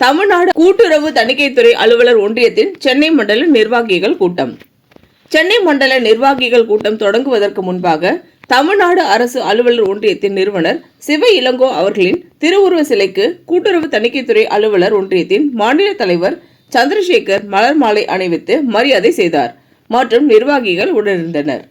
தமிழ்நாடு கூட்டுறவு தணிக்கைத்துறை அலுவலர் ஒன்றியத்தின் சென்னை மண்டல நிர்வாகிகள் கூட்டம். சென்னை மண்டல நிர்வாகிகள் கூட்டம் தொடங்குவதற்கு முன்பாக தமிழ்நாடு அரசு அலுவலர் ஒன்றியத்தின் நிறுவனர் சிவ இளங்கோ அவர்களின் திருவுருவ சிலைக்கு கூட்டுறவு தணிக்கைத்துறை அலுவலர் ஒன்றியத்தின் மாநில தலைவர் சந்திரசேகர் மலர் மாலை அணிவித்து மரியாதை செய்தார் மற்றும் நிர்வாகிகள் உடனிருந்தனர்.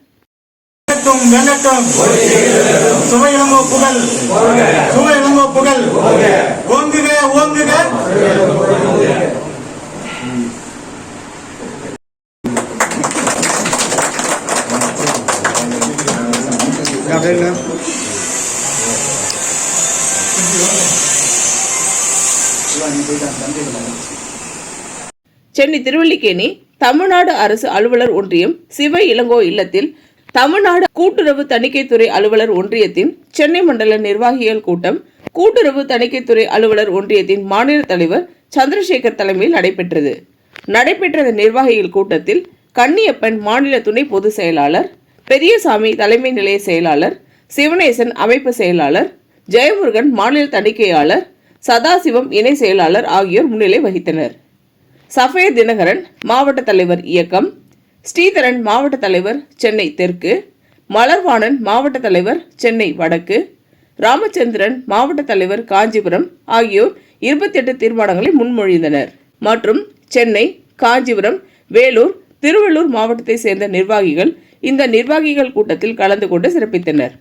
சென்னை திருவல்லிக்கேணி தமிழ்நாடு அரசு அலுவலர் ஒன்றியம் சிவ இளங்கோ இல்லத்தில் தமிழ்நாடு கூட்டுறவு தணிக்கைத்துறை அலுவலர் ஒன்றியத்தின் சென்னை மண்டல நிர்வாகிகள் கூட்டம் கூட்டுறவு தணிக்கைத்துறை அலுவலர் ஒன்றியத்தின் மாநில தலைவர் சந்திரசேகர் தலைமையில் நடைபெற்ற நிர்வாகிகள் கூட்டத்தில் கன்னியப்பன் மாநில துணை பொதுச் செயலாளர், பெரியசாமி தலைமை நிலைய செயலாளர், சிவனேசன் அமைப்பு செயலாளர், ஜெயமுருகன் மாநில தணிக்கையாளர், சதாசிவம் இணை செயலாளர் ஆகியோர் முன்னிலை வகித்தனர். சஃபே தினகரன் மாவட்ட தலைவர் இயக்கம், ஸ்ரீதரன் மாவட்ட தலைவர் சென்னை தெற்கு, மலர்வாணன் மாவட்ட தலைவர் சென்னை வடக்கு, ராமச்சந்திரன் மாவட்ட தலைவர் காஞ்சிபுரம் ஆகியோர் 28 தீர்மானங்களை முன்மொழிந்தனர். மற்றும் சென்னை, காஞ்சிபுரம், வேலூர், திருவள்ளூர் மாவட்டத்தை சேர்ந்த நிர்வாகிகள் இந்த நிர்வாகிகள் கூட்டத்தில் கலந்து கொண்டு சிறப்பித்தனர்.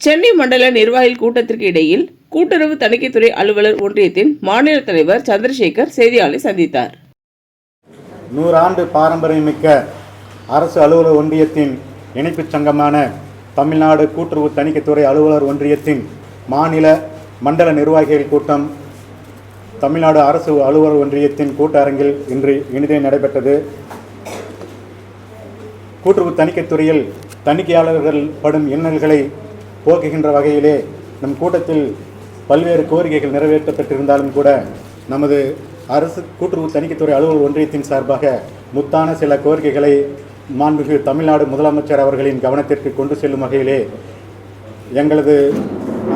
சென்னை மண்டல நிர்வாகிகள் கூட்டத்திற்கு இடையில் கூட்டுறவு தணிக்கைத்துறை அலுவலர் ஒன்றியத்தின் மாநில தலைவர் சந்திரசேகர் செய்தியாளரை சந்தித்தார். 100 ஆண்டு பாரம்பரியமிக்க அரசு அலுவலர் ஒன்றியத்தின் இணைப்புச் சங்கமான தமிழ்நாடு கூட்டுறவு தணிக்கைத்துறை அலுவலர் ஒன்றியத்தின் மாநில மண்டல நிர்வாகிகள் கூட்டம் தமிழ்நாடு அரசு அலுவலர் ஒன்றியத்தின் கூட்டரங்கில் இன்று இனிதே நடைபெற்றது. கூட்டுறவு தணிக்கைத்துறையில் தணிக்கையாளர்கள் படும் இன்னல்களை போக்குகின்ற வகையிலே நம் கூட்டத்தில் பல்வேறு கோரிக்கைகள் நிறைவேற்றப்பட்டிருந்தாலும் கூட நமது அரசு கூட்டுறவு தணிக்கைத்துறை அலுவலர் ஒன்றியத்தின் சார்பாக முத்தான சில கோரிக்கைகளை மாண்புமிகு தமிழ்நாடு முதலமைச்சர் அவர்களின் கவனத்திற்கு கொண்டு செல்லும் வகையிலே எங்களது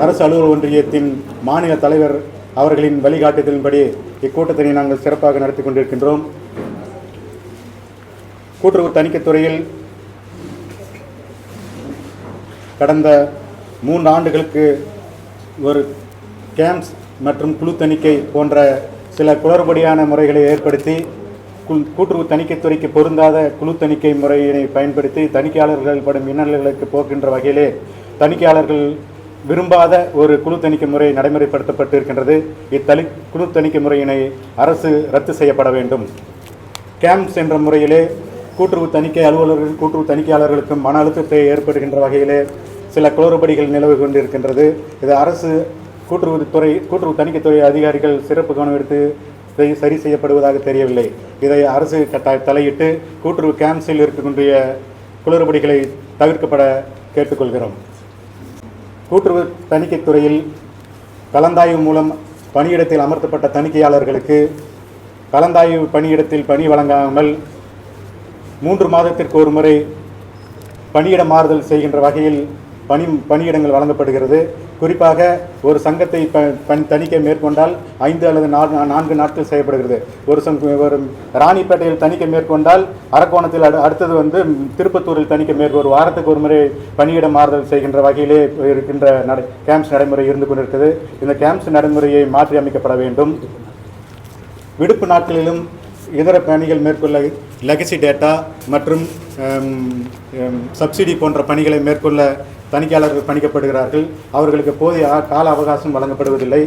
அரசு அலுவலர் ஒன்றியத்தின் மாநில தலைவர் அவர்களின் வழிகாட்டுதலின்படி இக்கூட்டத்தினை நாங்கள் சிறப்பாக நடத்தி கொண்டிருக்கின்றோம். கூட்டுறவு தணிக்கைத்துறையில் கடந்த 3 ஆண்டுகளுக்கு ஒரு கேம்ப்ஸ் மற்றும் குழு தணிக்கை போன்ற சில குளறுபடியான முறைகளை ஏற்படுத்தி கூட்டுறவு தணிக்கைத்துறைக்கு பொருந்தாத குழு தணிக்கை முறையினை பயன்படுத்தி தணிக்கையாளர்கள் படும் இன்னல்களுக்கு போகின்ற வகையிலே தணிக்கையாளர்கள் விரும்பாத ஒரு குழு தணிக்கை முறை நடைமுறைப்படுத்தப்பட்டு இருக்கின்றது. குழு தணிக்கை முறையினை அரசு ரத்து செய்யப்பட வேண்டும். கேம்ப்ஸ் என்ற முறையிலே கூட்டுறவு தணிக்கை அலுவலர்கள் கூட்டுறவு தணிக்கையாளர்களுக்கும் மன அழுத்தத்தை ஏற்படுகின்ற வகையிலே சில குளறுபடிகள் நிலவு கொண்டிருக்கின்றது. இது அரசு கூட்டுறவு தணிக்கைத்துறை அதிகாரிகள் சிறப்பு கவனம் எடுத்து சரி செய்யப்படுவதாக தெரியவில்லை. இதை அரசு தலையிட்டு கூட்டுறவு கேம்ப்ஸில் இருக்கக்கூடிய குளறுபடிகளை தவிர்க்கப்பட கேட்டுக்கொள்கிறோம். கூட்டுறவு தணிக்கைத்துறையில் கலந்தாய்வு மூலம் பணியிடத்தில் அமர்த்தப்பட்ட தணிக்கையாளர்களுக்கு கலந்தாய்வு பணியிடத்தில் பணி வழங்காமல் 3 மாதத்திற்கு ஒரு முறை பணியிட மாறுதல் செய்கின்ற வகையில் பணியிடங்கள் வழங்கப்படுகிறது. குறிப்பாக ஒரு சங்கத்தை தணிக்கை மேற்கொண்டால் 5 அல்லது 4 நாட்கள் செய்யப்படுகிறது. ஒரு ராணிப்பேட்டையில் தணிக்கை மேற்கொண்டால் அரக்கோணத்தில் அடுத்தது திருப்பத்தூரில் தணிக்கை ஒரு வாரத்துக்கு ஒரு முறை பணியிட மாறுதல் செய்கின்ற வகையிலே இருக்கின்ற கேம்ப்ஸ் நடைமுறை இருந்து கொண்டிருக்கிறது. இந்த கேம்ப்ஸ் நடைமுறையை மாற்றி அமைக்கப்பட வேண்டும். விடுப்பு நாட்களிலும் இதர பணிகள் மேற்கொள்ள லெகசி டேட்டா மற்றும் சப்சிடி போன்ற பணிகளை மேற்கொள்ள தணிக்கையாளர்கள் பணிக்கப்படுகிறார்கள். அவர்களுக்கு போதிய கால அவகாசம் வழங்கப்படுவதில்லை.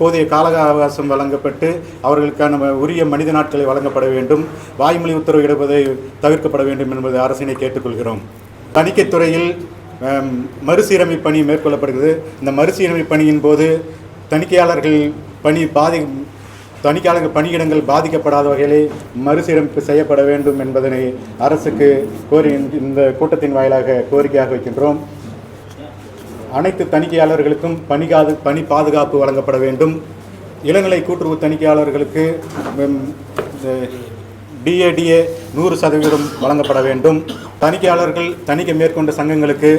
போதிய கால அவகாசம் வழங்கப்பட்டு அவர்களுக்கான உரிய மனித நாட்களை வழங்கப்பட வேண்டும். வாய்மொழி உத்தரவு இடுவதை தவிர்க்கப்பட வேண்டும் என்பது அரசினை கேட்டுக்கொள்கிறோம். தணிக்கைத்துறையில் மறுசீரமை பணி மேற்கொள்ளப்படுகிறது. இந்த மறுசீரமை பணியின் போது தணிக்கையாளர்கள் பணியிடங்கள் பாதிக்கப்படாத வகையிலே மறுசீரமைப்பு செய்யப்பட வேண்டும் என்பதனை அரசுக்கு இந்த கூட்டத்தின் வாயிலாக கோரிக்கையாக வைக்கின்றோம். அனைத்து தணிக்கையாளர்களுக்கும் பணி பாதுகாப்பு வழங்கப்பட வேண்டும். இளநிலை கூட்டுறவு தணிக்கையாளர்களுக்கு DADA 100% வழங்கப்பட வேண்டும். தணிக்கையாளர்கள் தணிக்கை மேற்கொண்ட சங்கங்களுக்கு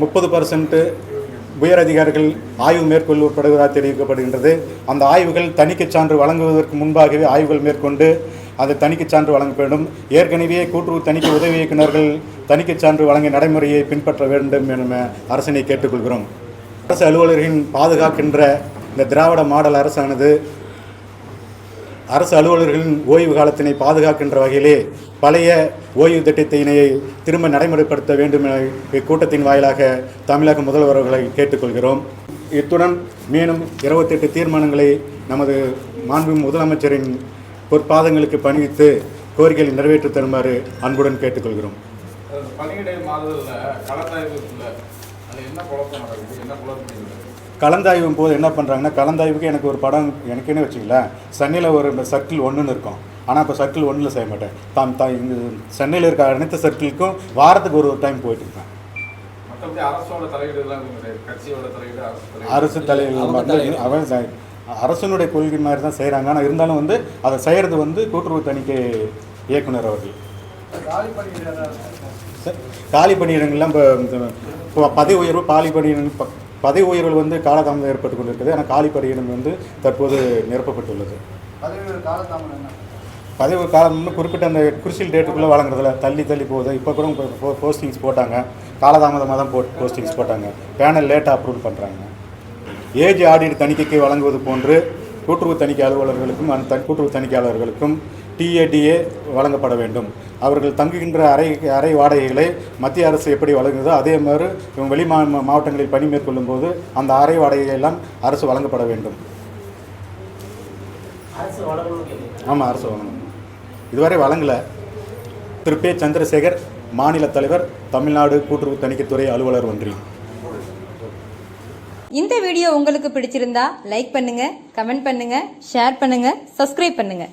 30% உயர் அதிகாரிகள் ஆய்வு மேற்கொள்ளப்படுவதாக தெரிவிக்கப்படுகின்றது. அந்த ஆய்வுகள் தணிக்கை சான்று வழங்குவதற்கு முன்பாகவே ஆய்வுகள் மேற்கொண்டு அது தணிக்கை சான்று வழங்க வேண்டும். ஏற்கனவே கூட்டுறவு தணிக்கை உதவி இயக்குநர்கள் தணிக்கை சான்று வழங்கிய நடைமுறையை பின்பற்ற வேண்டும் என அரசினை கேட்டுக்கொள்கிறோம். அரசு அலுவலர்களின் பாதுகாக்கின்ற இந்த திராவிட மாடல் அரசானது அரசு அலுவலர்களின் ஓய்வு காலத்தினை பாதுகாக்கின்ற வகையிலே பழைய ஓய்வு திட்டத்தினை திரும்ப நடைமுறைப்படுத்த வேண்டும் என இக்கூட்டத்தின் வாயிலாக தமிழக முதல்வர்களை கேட்டுக்கொள்கிறோம். இத்துடன் மேலும் 28 தீர்மானங்களை நமது மாண்புமிகு முதலமைச்சரின் பொற்பாதங்களுக்கு பணிவித்து கோரிக்கைகளை நிறைவேற்றி தருமாறு அன்புடன் கேட்டுக்கொள்கிறோம். பணியிடை மாறுதலில் கலந்தாய்வும் போது என்ன பண்ணுறாங்கன்னா, கலந்தாய்வுக்கு எனக்கு ஒரு படம் எனக்குன்னு வச்சுக்கலாம், சென்னையில் ஒரு சர்க்கிள் 1ன்னு இருக்கும். ஆனால் இப்போ சர்க்கிள் 1ல் செய்ய மாட்டேன். இங்கே சென்னையில் இருக்க அனைத்து சர்க்கிளுக்கும் வாரத்துக்கு ஒரு டைம் போயிட்டுருக்கேன். அரசு தலைவர் அவன் அரசனுடைய கொள்கை மாதிரி தான் செய்கிறாங்க. ஆனால் இருந்தாலும் அதை செய்கிறது கூட்டுறவு தணிக்கை இயக்குனர் அவர்கள். காலி பணியிடங்கள்லாம் இப்போ பதவி உயர்வு பதவி உயர்வுகள் காலதாமதம் ஏற்பட்டு கொண்டிருக்கிறது. ஆனால் காலி பணியிடம் தற்போது நிரப்பப்பட்டுள்ளது. பதவி காலம் குறிப்பிட்ட அந்த குருசியல் டேட்டுக்குள்ளே வழங்குறதில்ல, தள்ளி போகுது. இப்போ கூட போஸ்டிங்ஸ் போட்டாங்க, காலதாமதமாக தான் போஸ்டிங்ஸ் போட்டாங்க. பேனல் லேட்டாக அப்ரூவல் பண்ணுறாங்க. ஏஜ் ஆடிட் தணிக்கைக்கு வழங்குவது போன்று கூட்டுறவு தணிக்கை அலுவலர்களுக்கும் கூட்டுறவு தணிக்கையாளர்களுக்கும் TADA வழங்கப்பட வேண்டும். அவர்கள் தங்குகின்ற அறை வாடகைகளை மத்திய அரசு எப்படி வழங்குதோ அதே மாதிரி வெளி மாவட்டங்களில் பணி மேற்கொள்ளும் போது அந்த அறை வாடகையெல்லாம் அரசு வழங்கப்பட வேண்டும். ஆமாம், அரசு வழங்கணும். இதுவரை வழங்கலை. திரு P. சந்திரசேகர், மாநில தலைவர், தமிழ்நாடு கூட்டுறவு தணிக்கைத்துறை அலுவலர் ஒன்றியம். இந்த வீடியோ உங்களுக்கு பிடிச்சிருந்தா லைக் பண்ணுங்க, கமெண்ட் பண்ணுங்க, ஷேர் பண்ணுங்க, சப்ஸ்கிரைப் பண்ணுங்க.